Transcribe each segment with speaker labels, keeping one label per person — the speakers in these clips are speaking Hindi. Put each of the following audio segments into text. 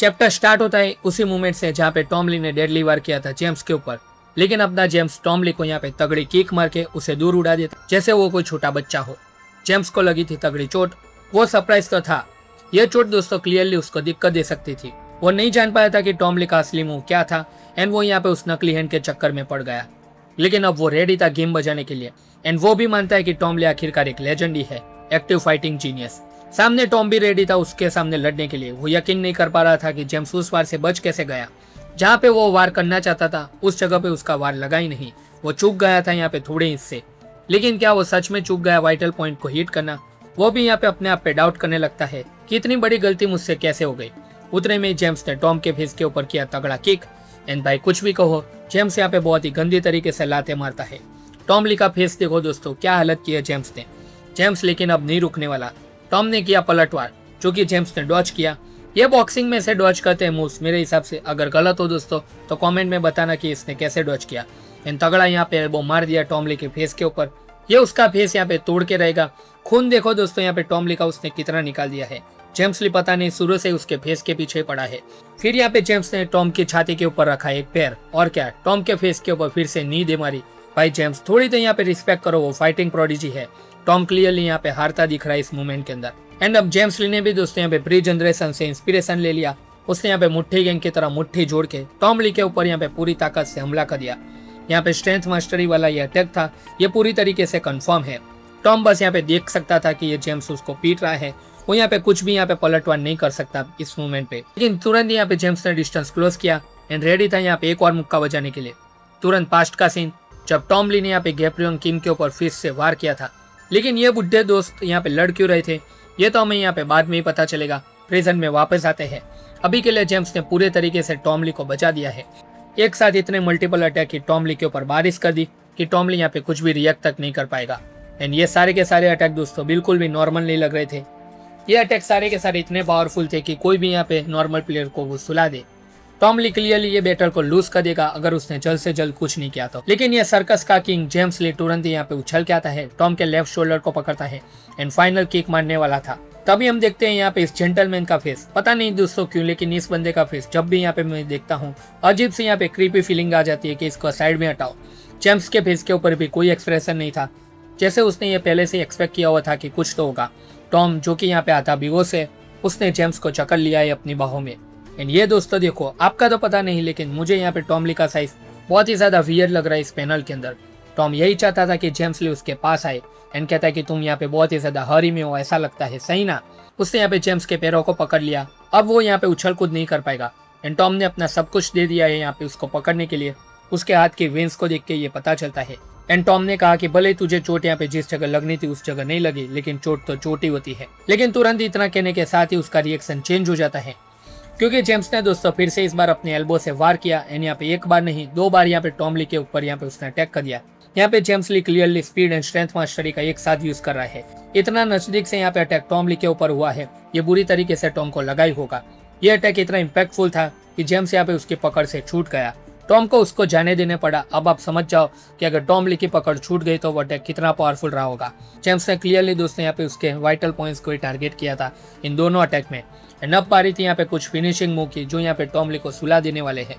Speaker 1: चैप्टर स्टार्ट होता है उसी मोमेंट से जहाँ पे टॉम ली ने डेडली वार किया था जेम्स के ऊपर, लेकिन अपना जेम्स टॉम ली को यहाँ पे तगड़ी किक मार के उसे दूर उड़ा देता जैसे वो कोई छोटा बच्चा हो। जेम्स को लगी थी तगड़ी चोट, वो सरप्राइज तो था। ये चोट दोस्तों क्लियरली उसको दिक्कत दे सकती थी। वो नहीं जान पाया था कि टॉम ली का असली मुंह क्या था एंड वो यहाँ पे उस नकली हैंड के चक्कर में पड़ गया। लेकिन अब वो रेडी था गेम बजाने के लिए एंड वो भी मानता है कि टॉम ली आखिरकार एक लेजेंड ही है, एक्टिव फाइटिंग जीनियस। सामने टॉम भी रेडी था उसके सामने लड़ने के लिए। वो यकीन नहीं कर पा रहा था कि जेम्स उस वार से बच कैसे गया। जहाँ पे वो वार करना चाहता था उस जगह पे उसका वार लगा ही नहीं। वो चूक गया था यहाँ पे थोड़े हिस्से, लेकिन क्या वो सच में चूक गया वाइटल पॉइंट को हिट करना? वो भी यहाँ पे अपने आप पे डाउट करने लगता है कि इतनी बड़ी गलती मुझसे कैसे हो गई। उतने में जेम्स ने टॉम के फेस के ऊपर किया तगड़ा किक एंड भाई कुछ भी कहो, जेम्स यहाँ पे बहुत ही गंदी तरीके से लाते मारता है। टॉम ली का फेस देखो दोस्तों, क्या हालत की है जेम्स ने। जेम्स लेकिन अब नहीं रुकने वाला। टॉम ने किया पलटवार जो कि जेम्स ने डॉज किया। ये बॉक्सिंग में से डॉज करते हैं मूव्स मेरे हिसाब से। अगर गलत हो दोस्तों तो कमेंट में बताना कि इसने कैसे डॉज किया। एंड तगड़ा यहाँ पे एल्बो मार दिया टॉम ली के फेस के ऊपर। ये उसका फेस यहाँ पे तोड़ के रहेगा। खून देखो दोस्तों यहाँ पे टॉम ली का उसने कितना निकाल दिया है। जेम्स ली पता नहीं शुरू से उसके फेस के पीछे पड़ा है। फिर यहाँ पे जेम्स ने टॉम की छाती के ऊपर रखा एक पैर और क्या टॉम के फेस के ऊपर फिर से नी दे मारी। भाई जेम्स थोड़ी तो यहाँ पे रिस्पेक्ट करो, वो फाइटिंग प्रोडिजी है। टॉम क्लियरली यहाँ पे हारता दिख रहा है इस मूवमेंट के अंदर। एंड अब जेम्स ली ने भी दोस्तों यहाँ पे प्री जनरेशन से इंस्पिरेशन ले लिया। उसने यहाँ पे मुट्ठी गैंग की तरह मुट्ठी जोड़ के टॉम ली के ऊपर यहाँ पे पूरी ताकत से हमला कर दिया। यहाँ पे स्ट्रेंथ मास्टरी वाला ये अटैक था, ये पूरी तरीके से कंफर्म है। टॉम बस यहाँ पे देख सकता था कि ये जेम्स उसको पीट रहा है। वो यहाँ पे कुछ भी यहाँ पे पलटवार नहीं कर सकता इस मूवमेंट पे। लेकिन तुरंत यहाँ पे जेम्स ने डिस्टेंस क्लोज किया एंड रेडी था यहाँ पे एक और मुक्का बजाने के लिए। तुरंत पास्ट का सीन जब टॉम ली ने यहाँ पे गैब्रियल किम के ऊपर फिर से वार किया था। लेकिन ये बुढ़े दोस्त यहाँ पे लड़ क्यों रहे थे ये तो हमें यहाँ पे बाद में ही पता चलेगा। प्रेजेंट में वापस आते हैं। अभी के लिए जेम्स ने पूरे तरीके से टॉम ली को बचा दिया है। एक साथ इतने मल्टीपल अटैक की टॉम ली के ऊपर बारिश कर दी कि टॉम ली यहाँ पे कुछ भी रिएक्ट तक नहीं कर पाएगा। एंड ये सारे के सारे अटैक दोस्तों बिल्कुल भी नॉर्मल नहीं लग रहे थे। ये अटैक सारे के सारे इतने पावरफुल थे कि कोई भी यहाँ पे नॉर्मल प्लेयर को वो सुला दे। टॉम ली क्लियरली ये बैटल को लूज कर देगा अगर उसने जल्द से जल्द कुछ नहीं किया तो। लेकिन ये सर्कस का किंग जेम्स ली तुरंत यहाँ पे उछल के आता है, टॉम के लेफ्ट शोल्डर को पकड़ता है एंड फाइनल किक मारने वाला था। तभी हम देखते हैं यहाँ पे इस जेंटलमैन का फेस। पता नहीं दोस्तों क्यों, लेकिन इस बंदे का फेस जब भी यहाँ पे मैं देखता हूँ अजीब से यहाँ पे क्रीपी फीलिंग आ जाती है कि इसको साइड में हटाओ। जेम्स के फेस के ऊपर भी कोई एक्सप्रेशन नहीं था, जैसे उसने ये पहले से एक्सपेक्ट किया हुआ था कि कुछ तो होगा। टॉम जो कि यहाँ पे आता बेहोश है, उसने जेम्स को चकल लिया है अपनी बाहों में। एंड ये दोस्तों देखो, आपका तो पता नहीं लेकिन मुझे यहाँ पे टॉम ली का साइज बहुत ही ज्यादा वियर्ड लग रहा है इस पैनल के अंदर। टॉम यही चाहता था कि जेम्स ली उसके पास आए एंड कहता है कि तुम यहाँ पे बहुत ही ज्यादा हरी में हो, ऐसा लगता है सही ना। उसने यहाँ पे जेम्स के पैरों को पकड़ लिया। अब वो यहाँ पे उछल कूद नहीं कर पाएगा एंड टॉम ने अपना सब कुछ दे दिया है यहाँ पे उसको पकड़ने के लिए। उसके हाथ की वेन्स को देख के ये पता चलता है। एंड टॉम ने कहा कि भले तुझे चोट यहाँ पे जिस जगह लगनी थी उस जगह नहीं लगी, लेकिन चोट तो चोट ही होती है। लेकिन तुरंत इतना कहने के साथ ही उसका रिएक्शन चेंज हो जाता है, क्योंकि जेम्स ने दोस्तों फिर से इस बार अपने एल्बो से वार किया एंड यहाँ पे एक बार नहीं दो बार यहाँ पे टॉम ली के ऊपर यहाँ पे उसने अटैक कर दिया। यहाँ पे James Lee clearly speed and strength mastery का एक साथ यूज कर रहा है। इतना नजदीक से यहाँ पे अटैक टॉम ली के ऊपर हुआ है, ये बुरी तरीके से टॉम को लगा ही होगा। ये अटैक इतना इम्पैक्टफुल था कि जेम्स यहाँ पे उसकी पकड़ से छूट गया। टॉम को उसको जाने देने पड़ा। अब आप समझ जाओ कि अगर टॉम ली की पकड़ छूट गई तो वो अटैक कितना पावरफुल रहा होगा। जेम्स ने क्लियरली दोस्तों यहाँ पे उसके वाइटल पॉइंट्स को ही टारगेट किया था इन दोनों अटैक में। एंड अब पारी थी यहाँ पे कुछ फिनिशिंग मूव की जो यहाँ पे टॉम ली को सुला देने वाले हैं।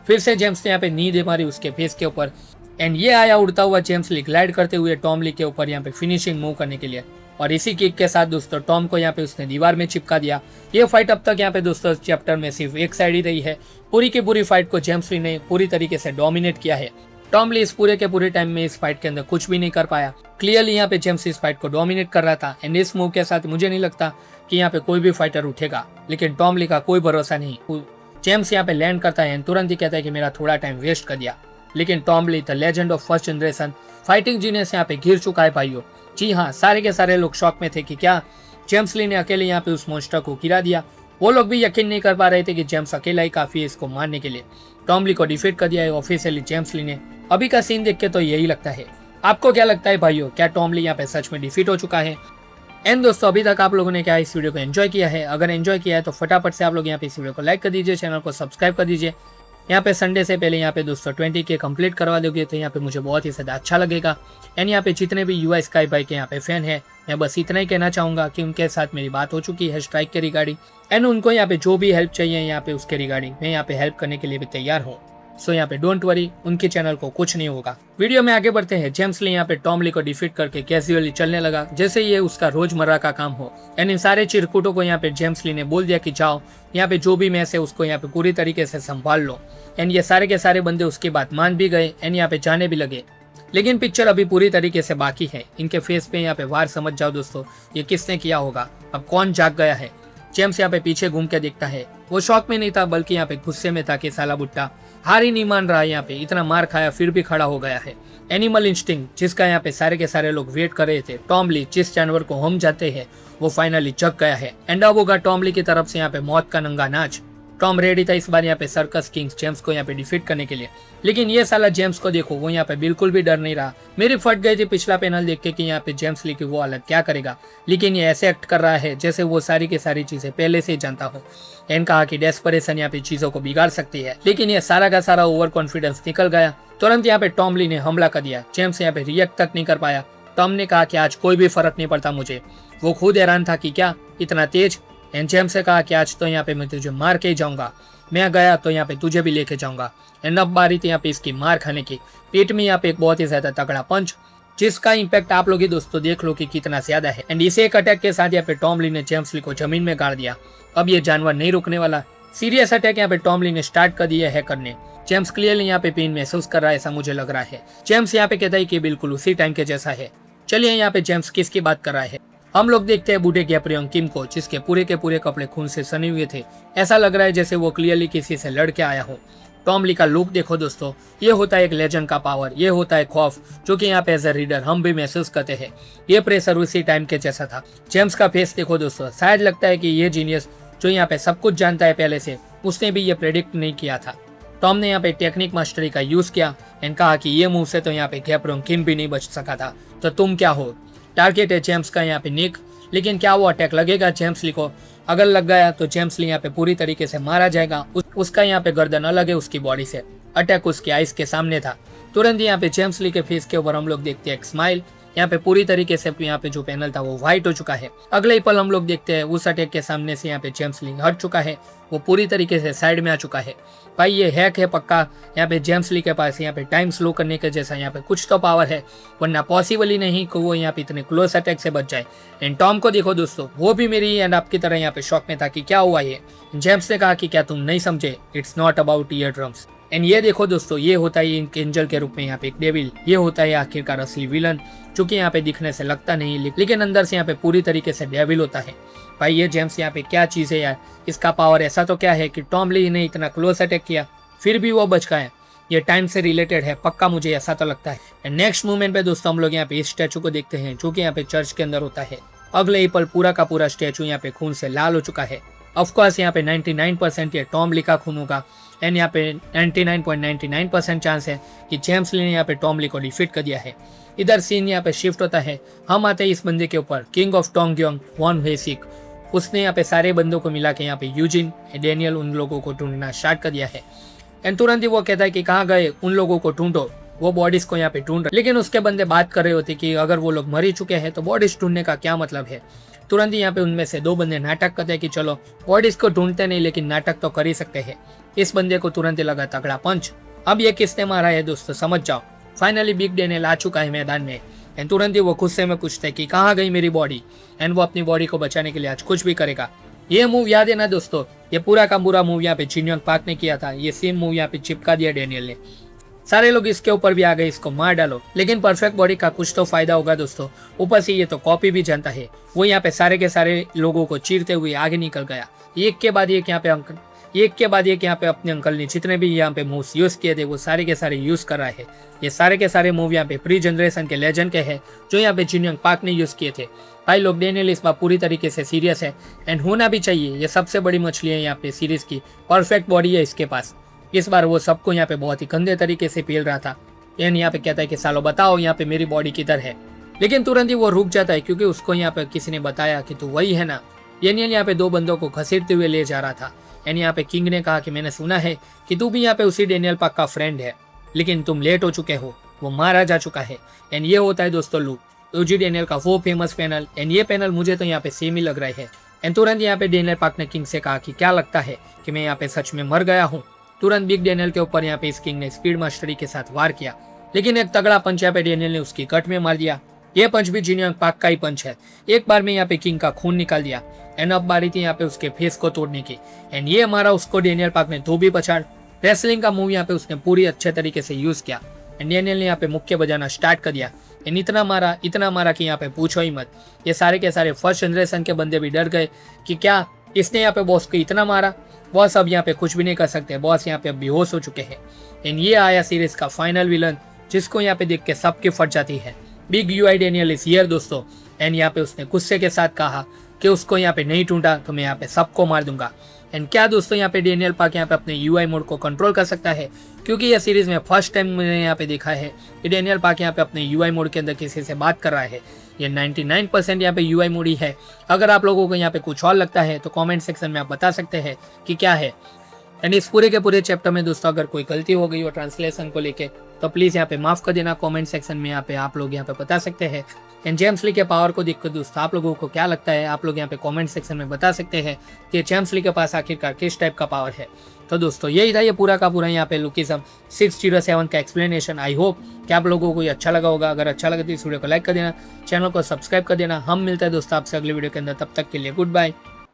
Speaker 1: फिर से जेम्स ने यहाँ पे नी दे मारी उसके फेस के ऊपर एंड ये आया उड़ता हुआ जेम्स ली ग्लाइड करते हुए टॉम ली के ऊपर यहाँ पे फिनिशिंग मूव करने के लिए। और इसी किक के साथ दोस्तों टॉम को यहाँ पे उसने दीवार में चिपका दिया। ये फाइट अब तक यहाँ पे दोस्तों चैप्टर में सिर्फ एक साइड ही रही है। पूरी की पूरी फाइट को जेम्स ली ने पूरी तरीके से डोमिनेट किया है। टॉम ली इस पूरे के पूरे टाइम में इस फाइट के अंदर कुछ भी नहीं कर पाया। क्लियरली यहाँ पे जेम्स इस फाइट को डोमिनेट कर रहा था एंड इस मूव के साथ मुझे नहीं लगता कि यहाँ पे कोई भी फाइटर उठेगा, लेकिन टॉम ली का कोई भरोसा नहीं। जेम्स यहाँ पे लैंड करता है एंड तुरंत ही कहता है कि मेरा थोड़ा टाइम वेस्ट कर दिया। लेकिन Tom Lee the legend of first generation fighting genius यहाँ पे गिर चुका है भाइयों। जी हाँ, सारे के सारे लोग शॉक में थे कि क्या जेम्स ली ने अकेले यहाँ पे उस मॉन्स्टर को गिरा दिया। वो लोग भी यकीन नहीं कर पा रहे थे कि जेम्स अकेला ही काफी है इसको मारने के लिए। टॉम ली को डिफीट कर दिया है ऑफिशियली जेम्स ली ने। अभी का सीन देख के तो यही लगता है। आपको क्या लगता है भाइयों, क्या टॉम ली यहाँ पे सच में डिफीट हो चुका है? एंड दोस्तों अभी तक आप लोगों ने क्या इस वीडियो को एंजॉय किया है? अगर एंजॉय किया है तो फटाफट से आप लोग यहाँ पे इस वीडियो को लाइक कर दीजिए, चैनल को सब्सक्राइब कर दीजिए यहाँ पे संडे से पहले यहाँ पे दोस्तों 20K कंप्लीट करवा दोगे तो यहाँ पे मुझे बहुत ही ज़्यादा अच्छा लगेगा। एंड यहाँ पे जितने भी UI स्काई बाइक के यहाँ पे फैन है, मैं बस इतना ही कहना चाहूँगा कि उनके साथ मेरी बात हो चुकी है स्ट्राइक के रिगार्डिंग। एंड उनको यहाँ पे जो भी हेल्प चाहिए यहाँ पे उसके रिगार्डिंग मैं यहाँ पे हेल्प करने के लिए भी तैयार हूँ। सो यहाँ पे डोंट वरी, उनके चैनल को कुछ नहीं होगा। वीडियो में आगे बढ़ते हैं। जेम्स ली यहाँ पे टॉम ली को डिफीट करके कैजुअली चलने लगा जैसे ये उसका रोजमर्रा का काम हो। एंड इन सारे चिरकुटों को यहाँ पे जेम्स ली ने बोल दिया कि जाओ यहाँ पे जो भी मैच है उसको यहाँ पे पूरी तरीके से संभाल लो। एंड ये सारे के सारे बंदे उसकी बात मान भी गए एंड यहाँ पे जाने भी लगे। लेकिन पिक्चर अभी पूरी तरीके से बाकी है। इनके फेस पे यहाँ पे वार समझ जाओ दोस्तों, ये किसने किया होगा, अब कौन जाग गया है। जेम्स यहाँ पे पीछे घूम के देखता है। वो शौक में नहीं था बल्कि यहाँ पे गुस्से में था कि साला बुट्टा हार ही नहीं मान रहा है। यहाँ पे इतना मार खाया फिर भी खड़ा हो गया है। एनिमल इंस्टिंक्ट जिसका यहाँ पे सारे के सारे लोग वेट कर रहे थे, टॉम ली जिस जानवर को हम जाते हैं वो फाइनली जग गया है। एंड अब होगा टॉम ली की तरफ से यहाँ पे मौत का नंगा नाच। टॉम रेडी था इस बार यहाँ पे सर्कस किंग्स जेम्स को यहाँ पे डिफीट करने के लिए। लेकिन ये साला जेम्स को देखो, वो यहाँ पे बिल्कुल भी डर नहीं रहा। मेरी फट गई थी पिछला पैनल देख के कि यहाँ पे जेम्स ली की वो हालत क्या करेगा, लेकिन ये ऐसे एक्ट कर रहा है जैसे वो सारी की सारी चीजें पहले से ही जानता हो। एंड कहा कि डेस्परेशन यहाँ पे चीजों को बिगाड़ सकती है, लेकिन ये सारा का सारा ओवर कॉन्फिडेंस निकल गया। तुरंत यहाँ पे टॉम ली ने हमला कर दिया। जेम्स यहाँ पे रिएक्ट तक नहीं कर पाया। टॉम ने कहा कि आज कोई भी फर्क नहीं पड़ता मुझे। वो खुद हैरान था कि क्या इतना तेज। एंड जेम्स से कहा कि आज तो यहाँ पे मैं तुझे मार के ही जाऊंगा, मैं गया तो यहाँ पे तुझे भी लेके जाऊंगा। एंड अब बारी थी यहाँ पे इसकी मार खाने की। पेट में यहाँ पे एक बहुत ही ज्यादा तगड़ा पंच, जिसका इम्पैक्ट आप लोग ही दोस्तों देख लो कि कितना ज्यादा है। एंड इस एक अटैक के साथ यहाँ पे टॉम ली ने जेम्स ली को जमीन में गाड़ दिया। अब ये जानवर नहीं रुकने वाला। सीरियस अटैक यहाँ पे टॉम ली ने स्टार्ट कर दिया है करने। जेम्स क्लियरली यहाँ पे पेन महसूस कर रहा है, ऐसा मुझे लग रहा है। जेम्स यहाँ पे कहता है कि बिल्कुल उसी टाइम के जैसा है। चलिए यहाँ पे जेम्स किसकी बात कर रहा है। हम लोग देखते हैं बूढ़े गैब्रियल किम को, जिसके पूरे के पूरे कपड़े खून से सने हुए थे। ऐसा लग रहा है जैसे वो क्लियरली किसी से लड़ के आया हो। टॉम ली का लुक देखो दोस्तों, ये होता है एक लेजेंड का पावर, ये होता है खौफ जो कि यहाँ पे एज ए रीडर हम भी महसूस करते हैं। ये प्रेशर उसी टाइम के जैसा था। जेम्स का फेस देखो दोस्तों, शायद लगता है कि ये जीनियस जो यहाँ पे सब कुछ जानता है पहले से, उसने भी ये प्रेडिक्ट नहीं किया था। टॉम ने यहाँ पे टेक्निक मास्टरी का यूज किया एंड कहा कि ये मूव से तो यहाँ पे गैब्रियल किम भी नहीं बच सका था, तो तुम क्या हो। टारगेट है जेम्स का यहाँ पे निक, लेकिन क्या वो अटैक लगेगा जेम्स ली को। अगर लग गया तो जेम्स ली यहाँ पे पूरी तरीके से मारा जाएगा। उसका यहाँ पे गर्दन अलग है उसकी बॉडी से। अटैक उसकी आइस के सामने था। तुरंत यहाँ पे जेम्स ली के फेस के ऊपर हम लोग देखते हैं एक स्माइल। यहाँ पे पूरी तरीके से यहाँ पे जो पैनल था वो व्हाइट हो चुका है। अगले ही पल हम लोग देखते हैं उस अटैक के सामने से यहाँ पे जेम्स ली हट चुका है, वो पूरी तरीके से साइड में आ चुका है। भाई ये हैक है पक्का। यहाँ पे जेम्स ली के पास यहाँ पे टाइम स्लो करने के जैसा यहाँ पे कुछ तो पावर है, वरना पॉसिबल ही नहीं कि वो यहाँ पे इतने क्लोज अटैक से बच जाए। एंड टॉम को देखो दोस्तों, वो भी मेरी एंड आपकी तरह यहाँ पे शॉक में था कि क्या हुआ ये। जेम्स ने कहा कि क्या तुम नहीं समझे, it's not about year drums. And ये देखो दोस्तों, ये होता है एक एंजल के रूप में यहाँ पे एक डेविल। ये होता है आखिरकार असली विलन, जो कि यहाँ पे दिखने से लगता नहीं लेकिन अंदर से यहाँ पे पूरी तरीके से डेविल होता है। भाई ये जेम्स यहाँ पे क्या चीज़ है यार, इसका पावर ऐसा तो क्या है कि टॉम ली ने इतना क्लोज अटैक किया फिर भी वो बच गए। ये टाइम से रिलेटेड है पक्का, मुझे ऐसा तो लगता है। एंड नेक्स्ट मूवमेंट पे दोस्तों हम लोग यहाँ पे इस स्टैचू को देखते हैं जो कि यहाँ पे चर्च के अंदर होता है। अगले ही पल पूरा का पूरा स्टैचू यहाँ पे खून से लाल हो चुका है। ऑफकोर्स यहाँ पे 99% ये टॉम ली का खून होगा। एंड यहाँ पे 99.99% चांस है कि जेम्स ली ने यहाँ पे टॉम ली को डिफीट कर दिया है। इधर सीन यहाँ पे शिफ्ट होता है। हम आते हैं इस बंदे के ऊपर, किंग ऑफ टोंगयोंग वॉन हेसिक। उसने यहाँ पे सारे बंदों को मिला के यहाँ पे यूजिन डेनियल उन लोगों को ढूंढना स्टार्ट कर दिया है। एंड तुरंत ही वो कहता है कि कहाँ गए, उन लोगों को ढूंढो। वो बॉडीज को यहाँ पे ढूंढ रहे, लेकिन उसके बंदे बात कर रहे होते कि अगर वो लोग मर ही चुके हैं तो बॉडीज ढूंढने का क्या मतलब है। तुरंत ही यहाँ पे उनमें से दो बंदे नाटक करते हैं कि चलो बॉडीज को ढूंढते नहीं लेकिन नाटक तो कर ही सकते हैं। इस बंदे को तुरंत ही लगा तगड़ा पंच। अब ये किसने मारा है दोस्तों समझ जाओ। फाइनली बिग डेनियल आ चुका है मैदान में। एंड तुरंत ही वो गुस्से में पूछते हैं कि कहाँ गई मेरी बॉडी। एंड वो अपनी बॉडी को बचाने के लिए आज कुछ भी करेगा। ये मूव याद है ना दोस्तों, ये पूरा का पूरा मूव यहाँ पे जिन पार्क ने किया था। ये सेम मूव यहाँ पे चिपका दिया डेनियल ने। सारे लोग इसके ऊपर भी आ गए, इसको मार डालो। लेकिन परफेक्ट बॉडी का कुछ तो फायदा होगा दोस्तों। ऊपर से ये तो कॉपी भी जानता है। वो यहाँ पे सारे के सारे लोगों को चीरते हुए आगे निकल गया। एक के बाद एक यहाँ पे अपने अंकल ने जितने भी यहाँ पे मूव्स यूज किए थे वो सारे के सारे यूज कर रहा है। ये सारे के सारे मूव यहाँ पे प्री जनरेशन के लेजेंड के हैं जो यहाँ पे जिन पार्क ने यूज किए थे। भाई लोग डेनियल इस बार पूरी तरीके से सीरियस है एंड होना भी चाहिए। ये सबसे बड़ी मछली है यहाँ पे सीरीज की, परफेक्ट बॉडी है इसके पास। इस बार वो सबको यहाँ पे बहुत ही गंदे तरीके से पेल रहा था। एंड यहाँ पे कहता है कि सालो बताओ यहाँ पे मेरी बॉडी किधर है। लेकिन तुरंत ही वो रुक जाता है क्योंकि उसको यहाँ पे किसी ने बताया कि तू वही है ना। डेनियल यहाँ पे दो बंदों को घसीटते हुए ले जा रहा था। एंड यहाँ पे किंग ने कहा कि मैंने सुना है कि तू भी यहाँ पे उसी डेनियल पाक का फ्रेंड है, लेकिन तुम लेट हो चुके हो, वो मारा जा चुका है। एंड ये होता है दोस्तों लूप ओजी डेनियल का वो फेमस पैनल। एंड ये पैनल मुझे तो यहाँ पे सेम ही लग रहा है। एंड तुरंत यहाँ पे डेनियल पाक ने किंग से कहा कि क्या लगता है कि मैं यहाँ पे सच में मर गया हूँ। तुरंत बिग डेनियल के ऊपर यहाँ पे इस किंग ने स्पीड मास्टरी के साथ वार किया, लेकिन एक तगड़ा पंच यहाँ पे डेनियल ने उसकी कट में मार दिया। ये पंच भी जीनियन पाक का ही पंच है। एक बार में यहाँ पे किंग का खून निकाल दिया। एंड अब बारी थी यहाँ पे उसके फेस को तोड़ने की। एंड ये मारा उसको डेनियल पाक ने धोबी पछाड़। रेसलिंग का मूव यहाँ पे उसने पूरी अच्छे तरीके से यूज किया। एंड डेनियल ने यहाँ पे मुक्के बजाना स्टार्ट कर दिया। एंड इतना मारा कि यहाँ पे पूछो ही मत। ये सारे के सारे फर्स्ट जनरेशन के बंदे भी डर गए कि क्या इसने यहाँ पे बॉस को इतना मारा। बॉस अब यहाँ पे कुछ भी नहीं कर सकते, बॉस यहाँ पे अब बेहोश हो चुके हैं। एंड ये आया सीरीज का फाइनल विलन, जिसको यहाँ पे देख के सबकी फट जाती है। Big UI Daniel is here दोस्तों। एंड यहाँ पे उसने गुस्से के साथ कहा कि उसको यहाँ पे नहीं ढूंढा तो मैं यहाँ पे सबको मार दूंगा। एंड क्या दोस्तों यहाँ पे डेनियल पाक यहाँ पे अपने यूआई मोड को कंट्रोल कर सकता है, क्योंकि यह सीरीज में फर्स्ट टाइम मैंने यहाँ पे देखा है कि डेनियल पाक यहाँ पे अपने यूआई मोड के अंदर किसी से बात कर रहा है। ये 99% यहाँ पे यूआई मोड ही है। अगर आप लोगों को यहाँ पे कुछ और लगता है तो कमेंट सेक्शन में आप बता सकते हैं कि क्या है। एंड इस पूरे के पूरे चैप्टर में दोस्तों अगर कोई गलती हो गई हो ट्रांसलेशन को लेके तो प्लीज़ यहाँ पे माफ़ कर देना। कमेंट सेक्शन में यहाँ पे आप लोग यहाँ पे बता सकते हैं। एंड जेम्स ली के पावर को देखकर दोस्तों आप लोगों को क्या लगता है, आप लोग यहाँ पे कमेंट सेक्शन में बता सकते हैं कि जेम्स ली के पास आखिरकार किस टाइप का पावर है। तो दोस्तों यही था ये पूरा का पूरा यहाँ पे लुकिज्म 607 का एक्सप्लेनेशन। आई होप कि आप लोगों को ये अच्छा लगा होगा। अगर अच्छा लगा तो इस वीडियो को लाइक कर देना, चैनल को सब्सक्राइब कर देना। हम मिलते हैं दोस्तों आपसे अगले वीडियो के अंदर। तब तक के लिए गुड बाय।